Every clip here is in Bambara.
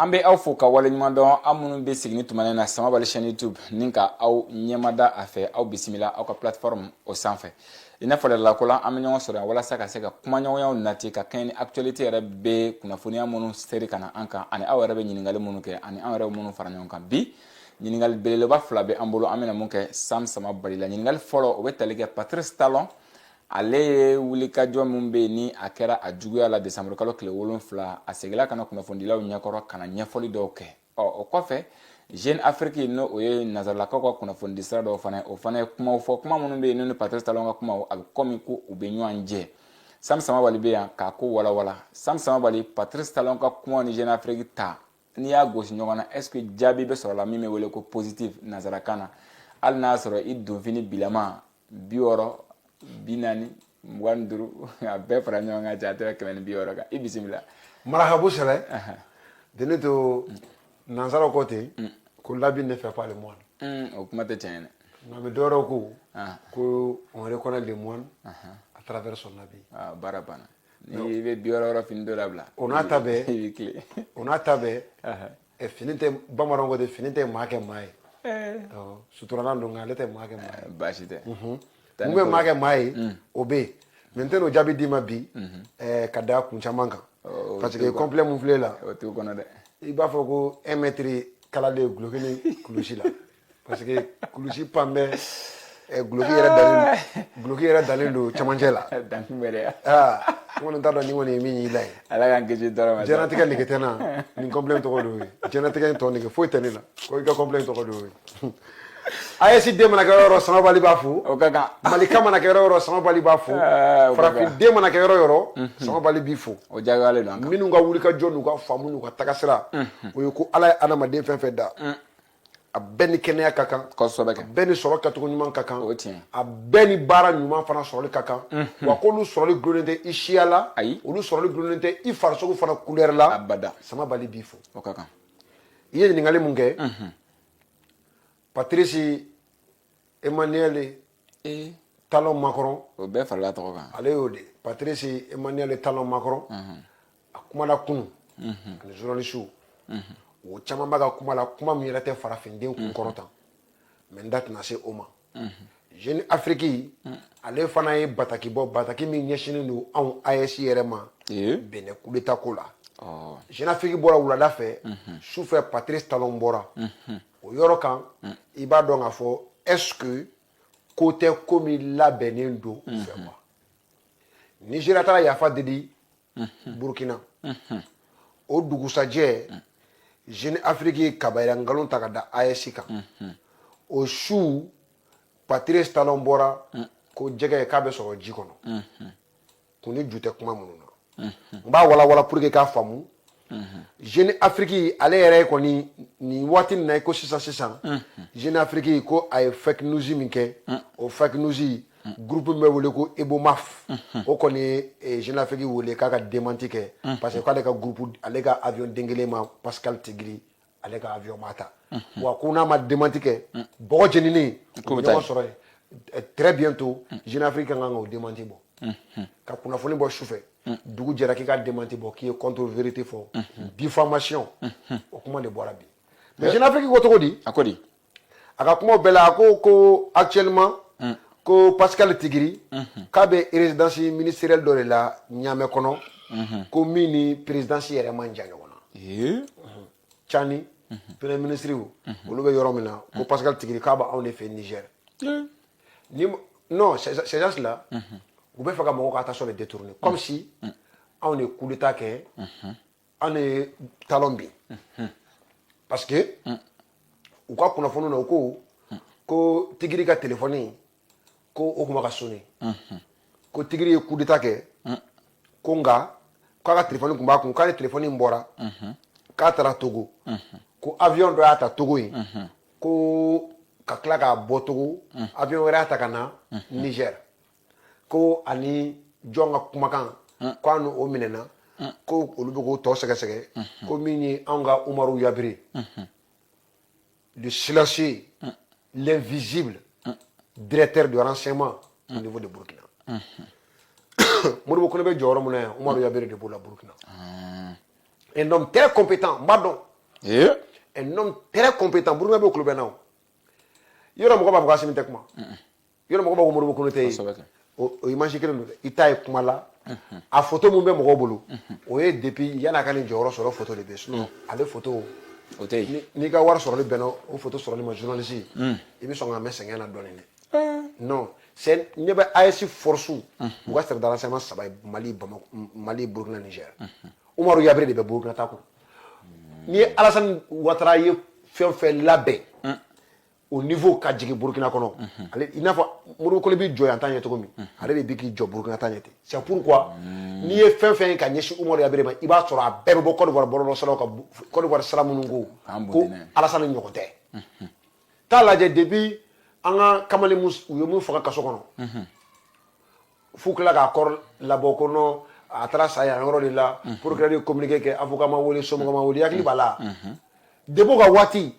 An bɛ aw fo ka waleɲuman dɔn aw minnu bɛ sigini tumana na Samabali chaîne YouTube ni ka aw ɲɛmada a fɛ aw bisimila aw ka plateforme o sanfɛ. I n'a fɔ la ko la an bɛ ɲɔgɔn sɔrɔ yan walasa ka se ka kumaɲɔgɔnyaw nati ka kɛɲɛ ni actualité yɛrɛ bɛ kunnafoniya minnu seri ka na an kan ani aw yɛrɛ bɛ ɲininkali minnu kɛ ani an yɛrɛ minnu fara ɲɔgɔn kan bi ɲininkali belebeleba fila bɛ an bolo an bɛna mun kɛ Sam Samabali la ɲininkali fɔlɔ o bɛ tali kɛ Patrice Talon ale ye wulikajɔ min bɛ ni a kɛra a juguya la décembre kalo tile 7 a seginna ka na kunnafonidilaw ɲɛkɔrɔ ka na ɲɛfɔli dɔw kɛ o kɔfɛ Jeune Afrique n'o o ye nazaralakaw ka kunnafonidi sira dɔw fana o fana ye kumaw fɔ kuma minnu bɛ yen ni Patrice Talon ka kumaw a bɛ komi ko u bɛ ɲɔgɔn jɛ Sam Samabali bɛ yan k'a ko walawala Sam Samabali Patrice Talon ka kumaw ni Jeune Afrique ta n'i y'a gosi ɲɔgɔn na est-ce que jaabi bɛ sɔrɔ la min bɛ wele ko positif nazarakan na hali n'a sɔrɔ i donfini bilama 60 40 25 a bɛɛ fara ɲɔgɔn kan jate bɛ 160 kan i bisimila marhabu sɛlɛ de ne to nansara ko ten ko l'habit ne fait pas le moine o kuma tɛ tiɲɛ dɛ nka bɛ dɔwɛrɛ ko on reconnaît le moine à travers son habit baara banna ni bɛ 60 fini dɔ labila o n'a ta bɛɛ i bɛ tile o n'a ta bɛɛ fini tɛ bamananw ko ten fini tɛ maa kɛ maa ye suturalan don nka ale tɛ maa kɛ maa ye baasi tɛ mun bɛ maa kɛ maa ye o bɛ yen mais n tɛ n'o jaabi d'i ma bi ka da kun caman kan parce que complet mun filɛ la o t'o kɔnɔ dɛ i b'a fɔ ko 1 mètre kalalen guloki ni kulusi la parce que kulusi pan bɛ guloki yɛrɛ dalen don camancɛ la dankunbɛrɛ n kɔni t'a dɔn ni kɔni ye min y'i la ye ala k'an kisi dɔrɔn ma diɲɛlatigɛ nege tɛ n na nin complet tɔgɔ de y'o ye diɲɛlatigɛ in tɔ nege foyi tɛ ne la ko i ka complet tɔgɔ de y'o ye AES den mana kɛ yɔrɔ o yɔrɔ Samabali b'a fo o ka kan Malika mana kɛ yɔrɔ o yɔrɔ Samabali b'a fo farafin den mana kɛ yɔrɔ o yɔrɔ Samabali b'i fo o jagoyalen don an kan minnu ka wulikajɔ n'u ka faamu n'u ka tagasira o ye ko ala ye adamaden fɛn fɛn da a bɛɛ ni kɛnɛya ka kan kosɛbɛ kɛ a bɛɛ ni sɔrɔ kɛcogo ɲuman ka kan o tiɲɛ a bɛɛ ni baara ɲuman fana sɔrɔli ka kan wa k'olu sɔrɔli gulonnen tɛ i siya la ayi olu sɔrɔli gulonnen tɛ i farisogo fana couleur la abada Samabali b'i fo o ka kan i ye ɲininkali mun kɛ Patrice Emmanuel Talon Macron o bɛɛ farala tɔgɔ kan ale y'o de Patrice Emmanuel Talon Macron a kumana kunu ani journaliste o caman b'a ka kuma la kuma min yɛrɛ tɛ farafinden kun kɔrɔtan mais n da tɛna se o ma Jeune Afrique ale fana ye bataki bɔ bataki min ɲɛsinen don anw AES yɛrɛ ma Benin coup d'état ko la Jeune Afrique bɔra wulada fɛ sufɛ Patrice Talon bɔra o yɔrɔ kan i b'a dɔn k'a fɔ est-ce que ko tɛ ko min labɛnnen don u fɛ wa Nigéria taara yafa deli Burkina o dugusajɛ Jeune Afrique ye kabayira nkalon ta ka da AES kan o su Patrice Talon bɔra ko jɛgɛ k'a bɛ sɔrɔ ji kɔnɔ kun ni ju tɛ kuma minnu na n b'a walawala pour que k'a faamu Jeune Afrique ale yɛrɛ kɔni nin waati nin na ko sisan Jeune Afrique ko a ye fake news min kɛ o fake news groupe min bɛ wele ko Ebomaf o kɔni ye Jeune Afrique wele k'a ka démenti kɛ parce que k'ale ka groupe ale ka avion den kelen ma Pascal Tigiri ale ka avion ma ta wa ko n'a ma démenti kɛ bɔgɔ jenini o bɛ ɲɔgɔn sɔrɔ yen très bientôt Jeune Afrique kan k'o démenti bɔ ka kunnafoni bɔ sufɛ dugu jɛra k'i ka démenti bɔ k'i ye contre vérité fɔ diffamation o kuma de bɔra bi mais Jeune Afrique ko cogo di a ko di a ka kumaw bɛɛ la a ko actuellement ko Pascal Tigiri k'a bɛ résidence ministérielle dɔ de la Niamey kɔnɔ ko min ni présidence yɛrɛ man jan ɲɔgɔn na Tchani premier ministre olu bɛ yɔrɔ min na ko Pascal Tigiri k'a bɛ anw de fɛ Niger non ces gens là u bɛ fɛ ka mɔgɔw ka attention de détourner comme si anw de coup d'état kɛ anw de Talon bin parce que u ka kunnafoni na u ko Tigiri ka téléphone ko o kuma ka sonné ko Tigiri ye coup d'état kɛ ko nka k'a ka téléphone kun b'a kun k'ale téléphone in bɔra k'a taara Togo ko avion dɔ y'a ta Togo yen ko ka tila k'a bɔ Togo avion wɛrɛ y'a ta ka na Niger ko ani jɔn ka kumakan ko an n'o minɛna ko olu bɛ k'o tɔ sɛgɛsɛgɛ ko min ye anw ka Umaru Yabire le silencieux l'invisible directeur de renseignement au niveau de Burkina Modibo Kone bɛ jɔyɔrɔ min na yan Umaru Yabire de b'o la Burkina un homme très compétent n b'a dɔn Un homme très compétent. Burkina bɛ kulo bɛ na. Yɔrɔ mɔgɔ b'a fɔ k'Assimi tɛ kuma. Yɔrɔ mɔgɔ b'a fɔ Modibo Konate ye. O image kelen don dɛ. I ta ye kuma la. A photo mun bɛ mɔgɔw bolo. O ye depuis yanni a ka nin jɔyɔrɔ sɔrɔ photo de bɛ sinon ale photo o tɛ yen. N'i ka wari sɔrɔli bɛnna o photo sɔrɔli ma journaliste i bɛ sɔn ka mɛn sɛgɛn na dɔɔni dɛ. Non c'est ɲɛ bɛ AES force u ka service de renseignement saba ye Mali Bamako Mali Burkina Niger. Umaru Yabire de bɛ Burkina ta kɔnɔ. N'i ye Alassane Ouattara ye fɛn fɛn labɛn au niveau ka jigin Burkina kɔnɔ ale i n'a fɔ Modibo Konate bɛ jɔ yan ta ɲɛ cogo min ale de bɛ k'i jɔ Burkina ta ɲɛ ten c'est pourquoi n'i ye fɛn fɛn ka ɲɛsin Umaru Yabire ma i b'a sɔrɔ a bɛɛ bɛ bɔ Côte d'Ivoire bɔlɔlɔ siraw kan Côte d'Ivoire sira minnu ko Alassane ɲɔgɔn tɛ t'a lajɛ depuis an ka kamalen u ye mun faga kaso kɔnɔ f'u tila k'a kɔrɔ labɔ ko non a taara sa yan yɔrɔ de la procureur ye communiqué kɛ avocat ma wele somɔgɔ ma wele hakili b'a la depuis ka waati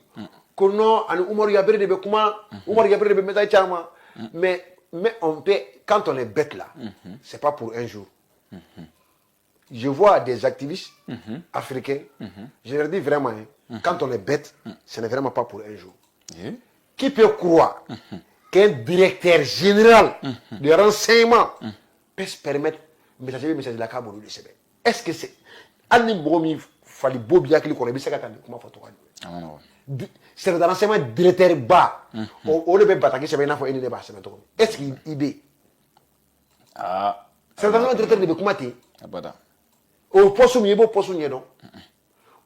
ko non ani Umaru Yabire de bɛ kuma Umaru Yabire de bɛ médaille caman mais on peut quand on est bête là c'est pas pour un jour je vois des activistes africains je leur dis vraiment quand on est bête ce n'est vraiment pas pour un jour qui peut croire qu'un directeur général de renseignement peut se permettre message la ka bolo de sɛbɛn est-ce que c'est hali ni mɔgɔ min fali bo bi hakili kɔnɔ i bɛ se ka taa nin kuma fɔ tɔgɔ service de renseignement directeur ba o de bɛ bataki sɛbɛn i n'a fɔ e ni ne b'a sɛbɛn cogo min est-ce que i bɛ service de renseignement directeur de bɛ kuma ten o poste min i b'o poste ɲɛdɔn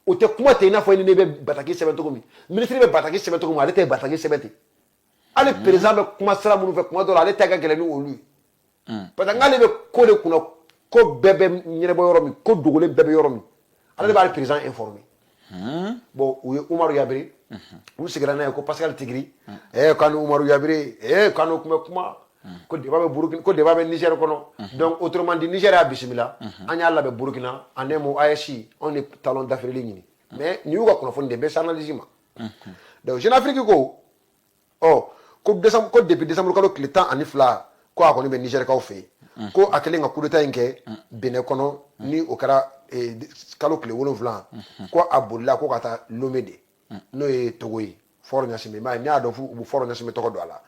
o tɛ kuma ten i n'a fɔ e ni ne bɛ bataki sɛbɛn cogo min ministre bɛ bataki sɛbɛn cogo min ale tɛ bataki sɛbɛn ten hali président bɛ kuma sira minnu fɛ kuma dɔ la ale ta ka gɛlɛn ni olu ye parce que n'ale bɛ ko de kunna ko bɛɛ bɛ ɲɛnabɔ yɔrɔ min ko dogolen bɛɛ bɛ yɔrɔ min ale de b'ale président informé bon u ye Umaru Yabire u sigira n'a ye ko Pascal Tigiri k'an ni Umaru Yabire k'an n'o tun bɛ kuma ko débat bɛ Burkina ko débat bɛ Niger kɔnɔ donc autrement dit Niger y'a bisimila an y'a labɛn Burkina en un mot AES anw de talon dafirili ɲini mais nin y'u ka kunnafoni de bɛ se analyse ma donc Jeune Afrique ko ko depuis décembre kalo tile 12 ko a kɔni bɛ Nigerikaw fɛ yen ko a kɛlen ka coup d'état in kɛ Benin kɔnɔ ni o kɛra kalo tile 7 ko a bolila ko ka taa Lomé de n'o ye Togo ye Fort Gnassingbé mais ne y'a dɔn u bɛ Fort Gnassingbé tɔgɔ don a la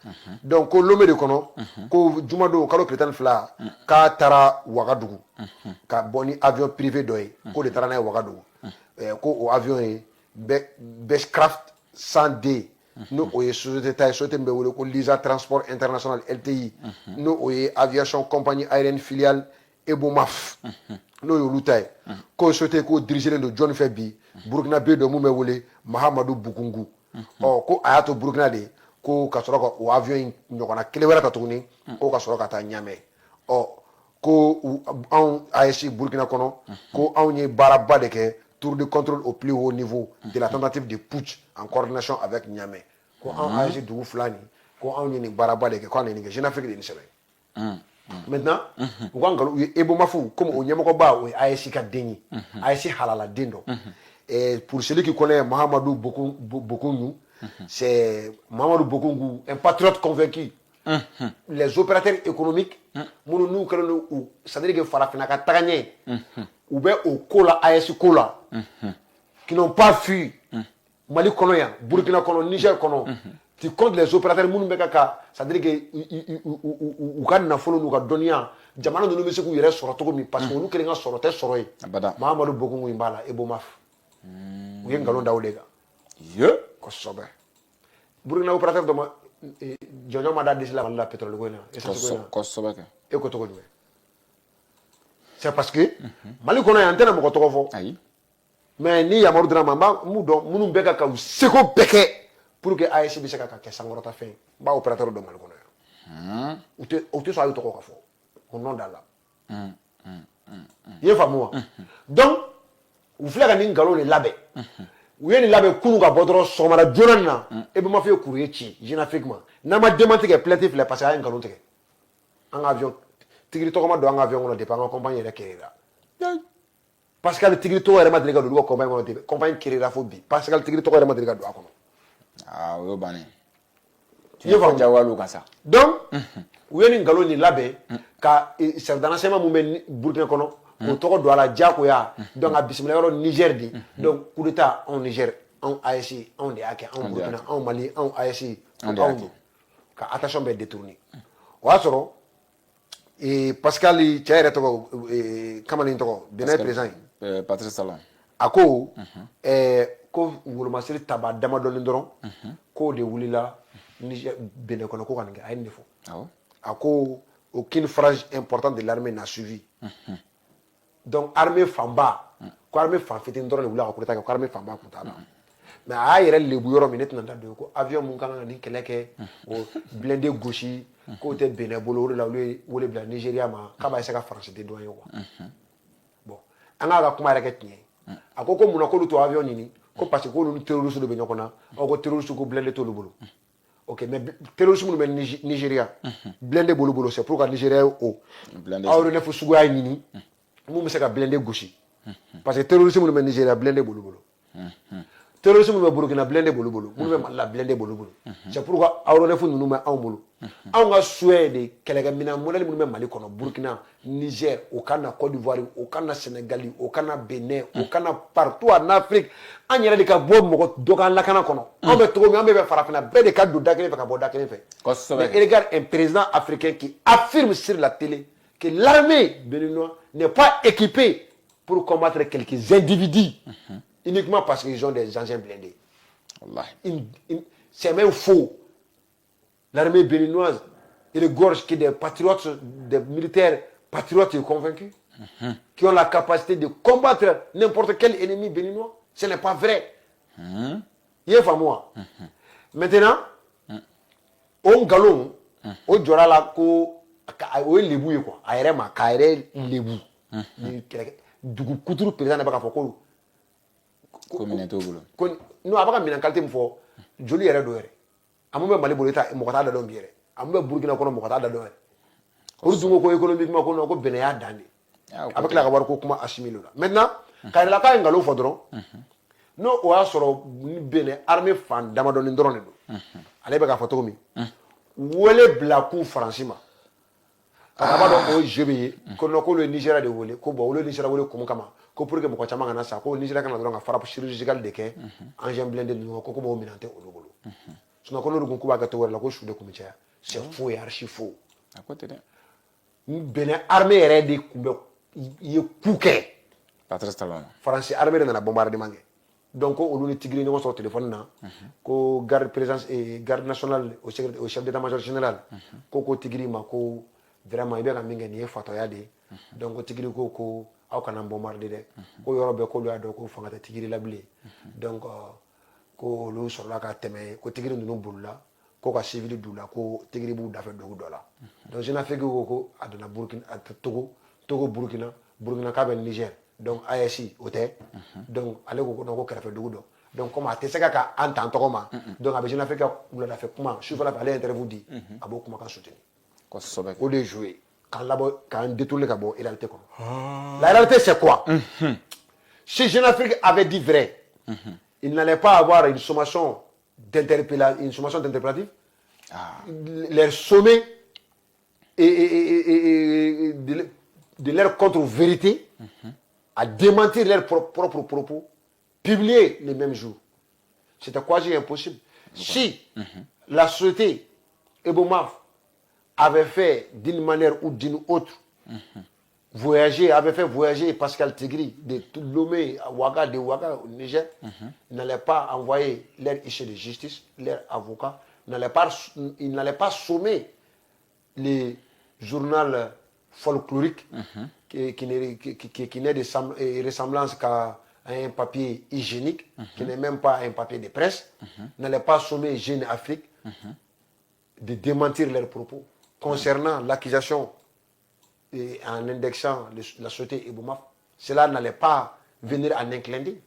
donc ko Lomé de kɔnɔ ko jumadon kalo tile 12 k'a taara Ouagadougou ka bɔ ni avion privé dɔ ye k'o de taara n'a ye Ouagadougou ko o avion ye Beechcraft 100D n'o o ye société ta ye société min bɛ wele ko Lisa Transport International LTI n'o o ye aviation compagnie aérienne filiale Ebomaf n'o ye olu ta ye k'o société k'o dirigelen don jɔnni fɛ bi Burkina bɛ dɔ mun bɛ wele Mahamadou Boukoungou ko a y'a to Burkina de ko ka sɔrɔ ka o avion in ɲɔgɔnna kelen wɛrɛ ta tuguni ko ka sɔrɔ ka taa Niamey ko anw AES Burkina kɔnɔ ko anw ye baaraba de kɛ tour de contrôle au plus haut niveau de la tentative de putsch en coordination avec Niamey ko anw AES dugu fila nin ko anw ye nin baaraba de kɛ ko anw ye nin kɛ Jeune Afrique de nin sɛbɛn maintenant u ka nkalon u ye Ebomafu comme o ɲɛmɔgɔba o ye AES ka den ye AES halala den dɔ pour celui qui connaît Mahamadou Boukoungou c'est Mahamadou Boukoungou un patriote convaincu les opérateurs économiques minnu n'u kɛlen don c'est-à-dire que farafinna ka taga ɲɛ u bɛ o ko la AES ko la qui n'ont pas fui Mali kɔnɔ yan Burkina kɔnɔ Niger kɔnɔ tu comptes les opérateurs minnu bɛ ka c'est-à-dire que u ka nafolo n'u ka dɔnniya jamana ninnu bɛ se k'u yɛrɛ sɔrɔ cogo min parce que olu kelen ka sɔrɔ tɛ sɔrɔ ye Mahamadou Boukoungou in b'a la Ebomaf u ye nkalon da o de kan kosɛbɛ Burkina opérateur dɔ ma jɔnjɔn ma da disi la Mali la pétrole ko in na essence ko in na kosɛbɛ kɛ e ko cogo jumɛn c'est parce que Mali kɔnɔ yan n tɛna mɔgɔ tɔgɔ fɔ mais ni yamaru dira ma n b'a mun dɔn minnu bɛ ka u seko bɛɛ kɛ pour que AES bɛ se ka kɛ sankɔrɔta fɛn ye n b'a opérateur dɔn Mali kɔnɔ yan u tɛ sɔn a ye tɔgɔ ka fɔ o nom da la i ye faamu wa donc u filɛ ka nin nkalon de labɛn u ye nin labɛn kunun ka bɔ dɔrɔn sɔgɔmada joona nin na e bɛ ma fɔ ye courrier ci Jeune Afrique ma n'an ma démenti kɛ plainte filɛ parce que a ye nkalon tigɛ an ka avion tigiri tɔgɔma don an ka avion kɔnɔ depuis an ka compagnie yɛrɛ créera Pascal tigiri tɔgɔ yɛrɛ ma deli ka don olu ka compagnie kɔnɔ depuis compagnie créera fo bi Pascal tigiri tɔgɔ yɛrɛ ma deli ka don a kɔnɔ o y'o bannen i ye faamu jawaliw kan sa donc u ye nin nkalon nin labɛn ka service de renseignement mun bɛ Burkina kɔnɔ k'o tɔgɔ don a la diyagoya donc a bisimila yɔrɔ Niger de donc coup d'état anw Niger anw AES anw de y'a kɛ anw Burkina anw Mali anw AES anw don ka attention bɛɛ détourner o y'a sɔrɔ Pascal cɛ yɛrɛ tɔgɔ kamalen tɔgɔ Benin président Patrice Talon a ko ko wolomasiri taba damadɔni dɔrɔn k'o de wulila Niger Benin kɔnɔ ko ka nin kɛ a ye nin de fɔ a ko aucune phrase importante de l'armée n'a suivi donc armée fanba ko armée fan fitinin dɔrɔn de wulila ka coup d'état kɛ ko armée fanba tun t'a la mais a y'a yɛrɛ lebu yɔrɔ min ne tɛna da don ko avion mun kan ka nin kɛlɛ kɛ o blindé gosi k'o tɛ Benin bolo o de la olu ye wele bila Nigéria ma k'a b'a essayer ka France dédouaner quoi bon an k'a ka kuma yɛrɛ kɛ tiɲɛ a ko mun na k'olu to avion ɲini ko parce que k'olu ni terroriste de bɛ ɲɔgɔn na ko terroriste ko blindé t'olu bolo ok mais terroriste minnu bɛ Nigéria blindé b'olu bolo c'est pour que Nigéria o aéronef suguya ɲini mun bɛ se ka blindé gosi parce que terroriste minnu bɛ Nigéria blindé b'olu bolo terroriste minnu bɛ Burkina blindé b'olu bolo minnu bɛ Mali la blindé b'olu bolo c'est pour que aéronef ninnu bɛ anw bolo anw ka souhait de kɛlɛkɛminɛn modèle minnu bɛ Mali kɔnɔ Burkina Niger o ka na Côte d'Ivoire o ka na Sénégal o ka na Benin o ka na partout en Afrique an yɛrɛ de ka bɔ mɔgɔ dɔ ka lakana kɔnɔ anw bɛ cogo min an bɛɛ bɛ farafinna bɛɛ de ka don da kelen fɛ ka bɔ da kelen fɛ mais regarde un président africain qui affirme sur la télé que l'armée béninoise n'est pas équipée pour combattre quelques individus uniquement parce qu'ils ont des engins blindés. C'est même faux. L'armée béninoise est le gorge qui des patriotes, des militaires patriotes et convaincus, qui ont la capacité de combattre n'importe quel ennemi béninois. Ce n'est pas vrai. Il est pas moi. Maintenant, on galon, on dira là que lebu quoi. Aéré ma carré lebu. Du coup, couture président n'a pas fait quoi. Non, a bɛ ka minɛn qualité min fɔ joli yɛrɛ don yɛrɛ a mun bɛ Mali bolo mɔgɔ t'a da dɔn bi yɛrɛ a mun bɛ Burkina kɔnɔ mɔgɔ t'a da dɔn yɛrɛ olu dun ko économiquement ko non ko Benin y'a dan de a bɛ tila ka wari ko kuma assimilé la maintenant ka yɛrɛ k'a ye nkalon fɔ dɔrɔn n'o o y'a sɔrɔ ni Benin armée fan damadɔni dɔrɔn de don ale bɛ k'a fɔ cogo min wele bila kun Faransi ma a b'a dɔn o jeu bɛ ye ko non k'olu ye Nigéria de wele ko bon olu ye Nigéria wele kun kama ko pour que mɔgɔ caman kana sa ko Nigéria kana dɔrɔn ka frappe chirurgicale de kɛ engin blindé ninnu ko b'o minɛn tɛ olu bolo sinon ko n'olu kun k'u b'a kɛ cogo wɛrɛ la ko su de kun bɛ caya c'est faux et archi faux Benin armée yɛrɛ de kun bɛ ye coup kɛ Faransi armée de nana bombardement kɛ donc ko olu ni tigiri ɲɔgɔn sɔrɔ téléphone na ko garde présence garde nationale au chef d'état-major général ko tigiri ma ko vraiment i bɛ ka min kɛ nin ye fatɔya de ye donc ko tigiri ko aw kana bombarder dɛ ko yɔrɔ bɛɛ k'olu y'a dɔn ko fanga tɛ tigiri la bilen donc ko olu sɔrɔla ka tɛmɛ ko tigiri ninnu bolila ko ka civil d'u la ko tigiri b'u dafɛ dugu dɔ la donc Jeune Afrique ko a donna Burkina a Togo Burkina k'a bɛ Niger donc AES o tɛ donc ale ko non ko kɛrɛfɛ dugu dɔ donc comme a tɛ se ka an tan tɔgɔ ma donc a bɛ Jeune Afrique ka wuladafɛ kuma sufɛla fɛ ale ye interview di a b'o kumakan soutenir o de joué k'an détourner ka bɔ réalité kɔnɔ la réalité c'est quoi si Jeune Afrique avait dit vrai il n'allait pas avoir une sommation d'interpellative leur sommet et de leur contre-vérité à démentir leurs propres propos publiés le même jour c'était quasi impossible si la société Ebomaf avait fait d'une manière ou d'une autre avait fait voyager Pascal Tigri de Lomé à Ouaga, de Ouaga au Niger, n'allait pas envoyer leur huissier de justice, leur avocat, il n'allait pas sommer les journaux folkloriques qui n'est de ressemblance qu'à un papier hygiénique, qui n'est même pas un papier de presse, n'allait pas sommer Jeune Afrique de démentir leurs propos concernant l'accusation en indexant la société Ebomaf. Cela n'allait pas venir en un clin d'œil.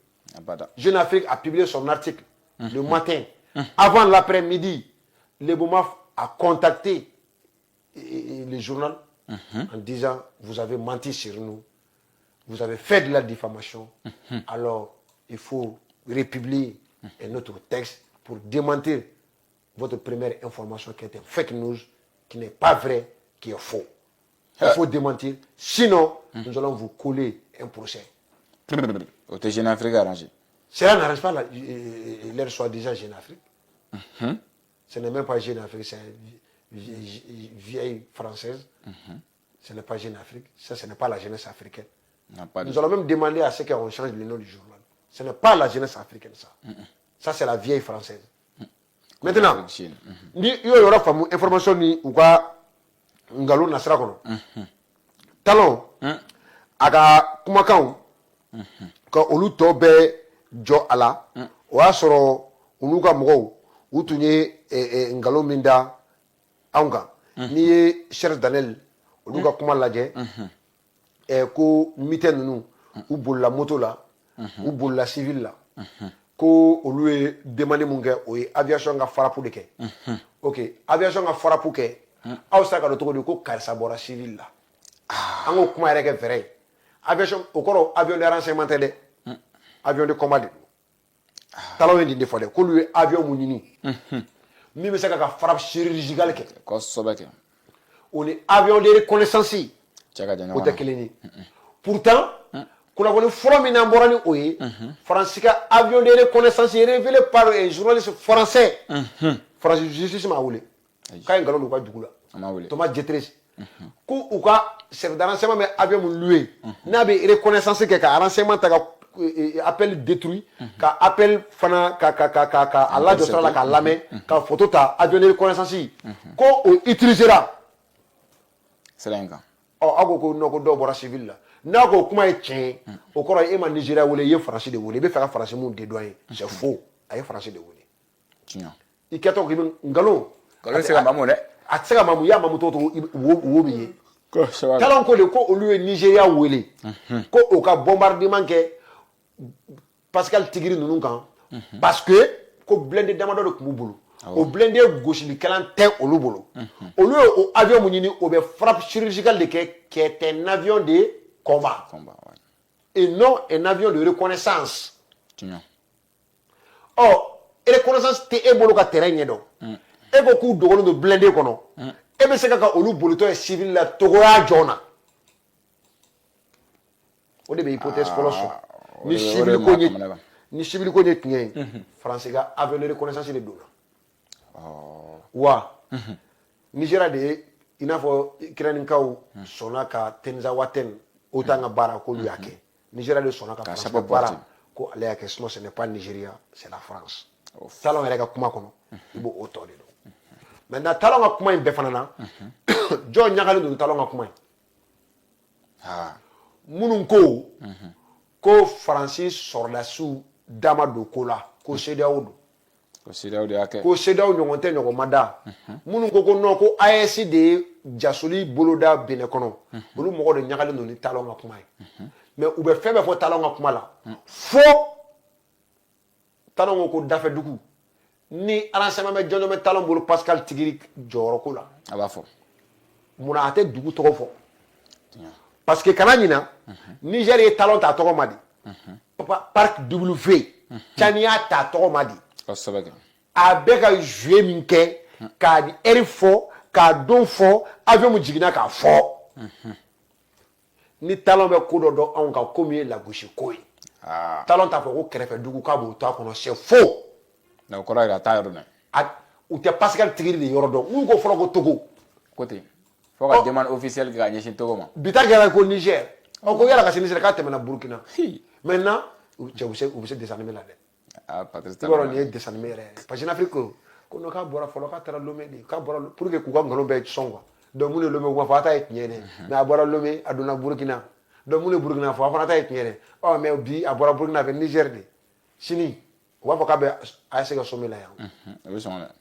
Jeune Afrique a publié son article le matin. Avant l'après-midi, l'Ebomaf a contacté le journal en disant vous avez menti sur nous, vous avez fait de la diffamation, alors il faut republier un autre texte pour démentir votre première information qui est un fake news, qui n'est pas vrai, qui est faux. Il faut démentir. Sinon, nous allons vous coller un procès. Au Jeune Afrique arrangé. Cela n'arrange pas l'air soi-disant Jeune Afrique. Ce n'est même pas Jeune Afrique, c'est une vieille française. Ce n'est pas Jeune Afrique. Ça, ce n'est pas la jeunesse africaine. Nous allons même demander à ceux qui ont changé le nom du journal. Ce n'est pas la jeunesse africaine, ça. Ça, c'est la vieille française. Maintenant, il y aura une information ou quoi ngalo nasra kono. Talon, aga kumakan, ka olu to be jo ala, o a sɔrɔ olu ka mɔgɔw u tun ye ngalo min da anw kan. N'i ye Cher Daniel olu ka kuma lajɛ, ko militaire ninnu u bolila moto la, u bolila civil la, ko olu ye demande mun kɛ o ye aviation ka farapu de kɛ. Ok, aviation ka farapu kɛ, aw sera ka dɔn cogo di ko karisa bɔra civil la. An k'o kuma yɛrɛ kɛ vrai ye. Aviation o kɔrɔ avion de renseignement tɛ dɛ, avion de combat de don. Talon ye nin de fɔ dɛ, k'olu ye avion mun ɲini min bɛ se ka frappe chirurgicale kɛ. Kosɛbɛ kɛ. O ni avion de reconnaissance o tɛ kelen ye. Pourtant kunnafoni fɔlɔ min n'an bɔra ni o ye Faransi ka avion de reconnaissance révélé par un journaliste français. Faransi justice m'a wele k'a ye nkalon don u ka dugu la. Thomas Dietrich ko u ka chef de renseignement bɛ avion mun loué n'a bɛ reconnaissance kɛ ka renseignement ta ka appel détruit ka appel fana ka a lajɔ sira la k'a lamɛn ka photo ta avion de reconnaissance ko o utilisera. Sira in kan. Aw ko non ko dɔw bɔra civil la. N'a ko kuma ye tiɲɛ ye o kɔrɔ ye e ma Nigeria wele i ye Faransi de wele i bɛ fɛ ka Faransi mun dédouaner c'est faux a ye Faransi de wele. Tiɲɛ. I kɛtɔ k'i bɛ nkalon. Nkalon tɛ se ka maamu dɛ. A tɛ se ka maamu i y'a maamu tɔgɔ wo bɛ ye. Talon ko de ko olu ye Nigeria wele ko o ka bombardement kɛ Pascal Tigiri ninnu kan parce que ko blindé damadɔ de tun b'u bolo. O blindé gosilikɛlan tɛ olu bolo. Olu ye o avion mun ɲini o bɛ frappe chirurgicale de kɛ qui est un avion de combat. Et non un avion de reconnaissance. Reconnaissance tɛ e bolo ka terrain ɲɛ dɔn. E ko k'u dogolen don blindé kɔnɔ. E bɛ se ka olu bolitɔ ye civil la togoya jɔn na. O de bɛ hypothèse fɔlɔ sɔrɔ. Ni civil ko ye tiɲɛ ye Faransi ka avion de reconnaissance de donna. Wa Nigeria de ye i n'a fɔ Ukrainikaw sɔnna ka Tenza Waten o t'an ka baara k'olu y'a kɛ. Nigeria de sɔnna ka Faransi ka baara ko ale y'a kɛ sinon ce n'est pas Nigeria c'est la France. Talon yɛrɛ ka kuma kɔnɔ i b'o o tɔ de dɔn. Maintenant Talon ka kuma in bɛɛ fana na jɔn ɲagalen don Talon ka kuma in. Minnu ko Faransi sɔrɔdasiw da ma don ko la ko CEDEAO don. Ko CEDEAO ɲɔgɔn tɛ ɲɔgɔn ma da. Minnu ko non ko AES de ye jasoli boloda Benin kɔnɔ olu mɔgɔ de ɲagalen don ni Talon ka kuma ye. Mais u bɛ fɛn bɛɛ fɔ Talon ka kuma la fo Talon ko dafɛdugu ni renseignement bɛ jɔnjɔn bɛ Talon bolo Pascal Tigiri jɔyɔrɔ ko la. A b'a fɔ. Munna a tɛ dugu tɔgɔ fɔ. Parce que kana ɲina Niger ye Talon ta tɔgɔ ma di. Parc W Tchani y'a ta tɔgɔ ma di. A bɛ ka jouer min kɛ k'a di heure fɔ k'a don fɔ avion mun jiginna k'a fɔ. Ni Talon bɛ ko dɔ dɔn anw kan ko min ye lagosi ko ye. Talon t'a fɔ ko kɛrɛfɛdugu k'a b'o to a kɔnɔ c'est faux. O kɔrɔ ye a t'a yɔrɔ dɔn. U tɛ Pascal Tigiri de yɔrɔ dɔn n'u ko fɔlɔ ko Togo. Ko ten fo ka demande officielle kɛ ka ɲɛsin Togo ma. Bi ta kɛra ko Niger. Ko yala ka se Niger k'a tɛmɛna Burkina. Maintenant u bɛ se dessin animé la dɛ. I b'a dɔn nin ye dessin animé yɛrɛ parce que n'Afrique ko non k'a bɔra fɔlɔ k'a taara Lomé de k'a bɔra pour que k'u ka nkalon bɛɛ sɔn quoi. Donc mun ye Lomé u b'a fɔ a ta ye tiɲɛ dɛ mais a bɔra Lomé a donna Burkina. Donc mun ye Burkina fɔ a fana ta ye tiɲɛ dɛ. Mais bi a bɔra Burkina a bɛ Niger de. Sini u b'a fɔ k'a bɛ AES ka sommet la yan. U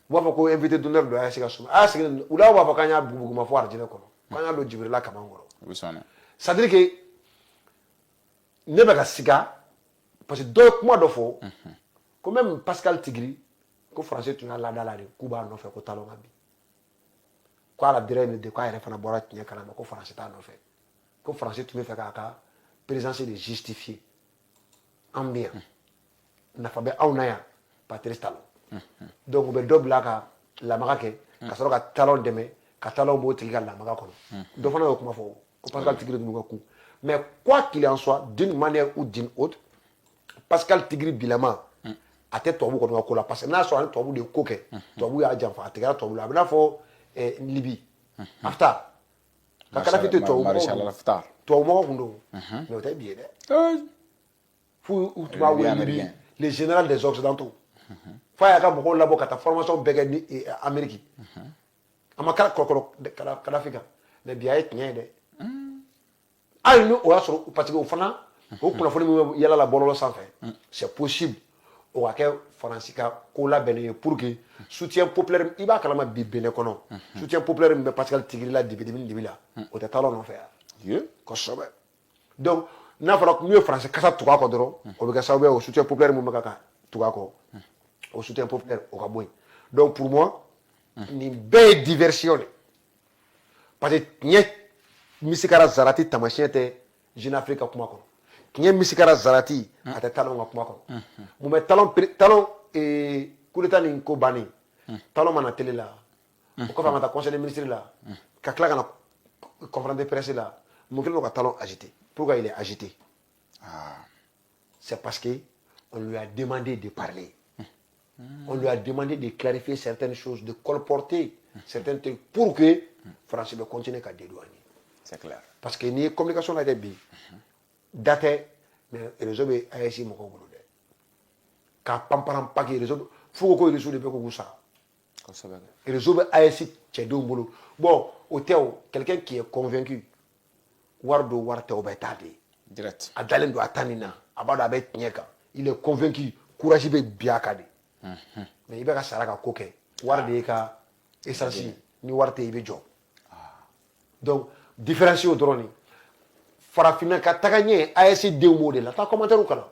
b'a fɔ ko invité d'honneur don AES ka sommet. AES u la b'a fɔ k'an y'a buguma fɔ Alijinɛ kɔnɔ k'an y'a don Jibirila kaman kɔrɔ. C'est à dire que ne bɛ ka siga parce que dɔ ye kuma dɔ fɔ ko même Pascal Tigiri ko Faransi tun y'a laada la de k'u b'a nɔfɛ ko Talon ka bi ko a la dira nin de k'a yɛrɛ fana bɔra tiɲɛ kalama ko Faransi t'a nɔfɛ ko Faransi tun bɛ fɛ k'a ka présidence de justifier an bɛ yan nafa bɛ anw na yan Patrice Talon donc u bɛ dɔ bila ka lamaga kɛ ka sɔrɔ ka Talon dɛmɛ Catalogue au tigi la maga kono do fana ko ma fo ko Pascal Tigre du ko mais quoi qu'il en soit d'une manière ou d'une autre Pascal Tigre bilama a tɛ tubabu kɔni ka ko la parce que n'a sɔrɔ ani tubabu de ye ko kɛ tubabu y'a janfa a tigɛra tubabu la a bɛ n'a fɔ Libi Haftar ka Kadhafi tɛ tubabumɔgɔ kun don mais o tɛ bi ye dɛ f'u tun b'a wele Libi le général des occidentaux f'a y'a ka mɔgɔw labɔ ka taa formation bɛɛ kɛ ni Amérique a ma kala kɔrɔkɔrɔ Kadhafi kan mais bi a ye tiɲɛ ye dɛ hali ni o y'a sɔrɔ parce que o fana o kunnafoni min bɛ yala la bɔlɔlɔ sanfɛ c'est possible o ka kɛ Faransi ka ko labɛnnen ye pour que soutien populaire i b'a kalama bi Benin kɔnɔ soutien populaire min bɛ Pascal Tigre la dibi la o tɛ talon nɔfɛ yan kosɛbɛ donc n'a fɔra n'u ye Faransi kasa tugu a kɔ dɔrɔn o bɛ kɛ sababu ye o soutien populaire min bɛ ka tugu a kɔ o soutien populaire o ka bɔ yen donc pour moi nin bɛɛ ye diversion de parce que tiɲɛ Misikara Zarati tamasiyɛn tɛ Jeune Afrique ka kuma kɔnɔ tiɲɛ Misikara Zarati a tɛ talon ka kuma kɔnɔ mun bɛ talon coup d'état nin ko bannen talon mana télé la o kɔfɛ a ma taa conseil des ministres la ka tila ka na conférence de presse la mun kɛlen don ka talon agité pourquoi il est agité c'est parce que on lui a demandé de parler on lui a demandé de clarifier certaines choses de colporter certaines trucs pour que France bɛ continuer ka dédouaner. C'est clair. Parce que ni communication la bi date mais réseau be ASI moko bolo de ka pamparam paki réseau faut ko réseau de be ko gusa ko sabe réseau be ASI tchedo bolo bon hôtel quelqu'un qui est convaincu wardo warte o be tade direct adalen do atanina abada be tieka il est convaincu courage be biaka de mais il be ka saraka koke warde ka essence ni warte be jo donc différencier au drone farafina ka taga ɲɛ ASC denw b'o de la taa commentaire kana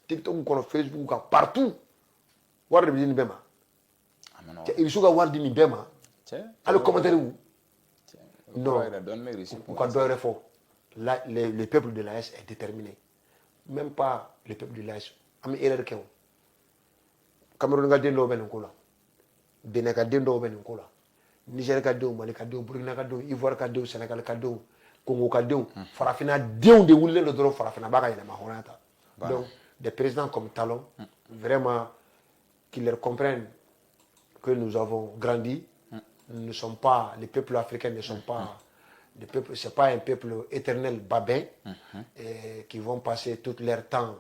TikTok kɔnɔ Facebook kan partout wari de bɛ di nin bɛɛ ma Irisu ka wari di nin bɛɛ ma hali commentaire non u ka dɔ yɛrɛ fɔ le peuple de l'AS est déterminé même pas le peuple de l'AS an bɛ erreur kɛ o Cameroun ka den dɔw bɛ nin ko la Benin ka den dɔw bɛ nin ko la Niger ka denw Mali ka denw Burkina ka denw Ivoire ka denw Sénégal ka denw Congo ka denw farafina denw de wulilen do dɔrɔn farafina b'a ka yɛlɛma hɔrɔnya ta donc des présidents comme Talon vraiment qu'ils leur comprennent que nous avons grandi nous ne sommes pas les peuples africains ne sont pas des peuples c'est pas un peuple éternel babin qui vont passer tout leur temps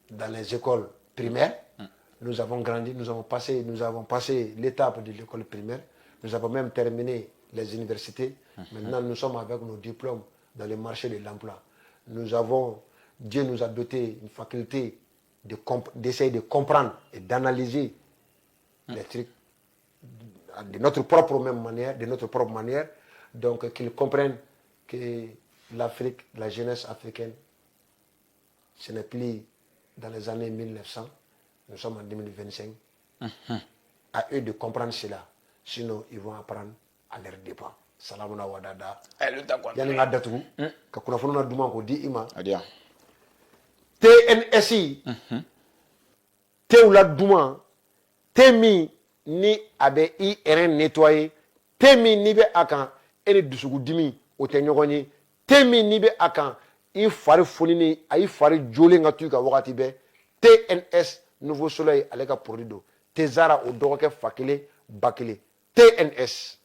dans les écoles primaires. Nous avons grandi, nous avons passé l'étape de l'école primaire, nous avons même terminé les universités. Maintenant, nous sommes avec nos diplômes dans le marché de l'emploi. Dieu nous a doté une faculté d'essayer de comprendre et d'analyser les trucs de notre propre manière, donc qu'ils comprennent que l'Afrique, la jeunesse africaine, ce n'est plus dans les années 1900. Nous sommes en 2025. À eux de comprendre cela. Sinon, ils vont apprendre à leur dépens. Salamuna wadada. Yani nga datugu. Ka kunafono na duma ko di ima. TNSI. Te la duma. Te mi ni abe i eren nettoyer. Te mi ni be akan ene dusugu dimi o te nyogoni. Te mi ni be akan i fari fonini ay fari jole nga tu ka wakati be. TNS Nouveau Soleil ale ka produit do Tezara o dɔgɔkɛ fa kelen ba kelen TNS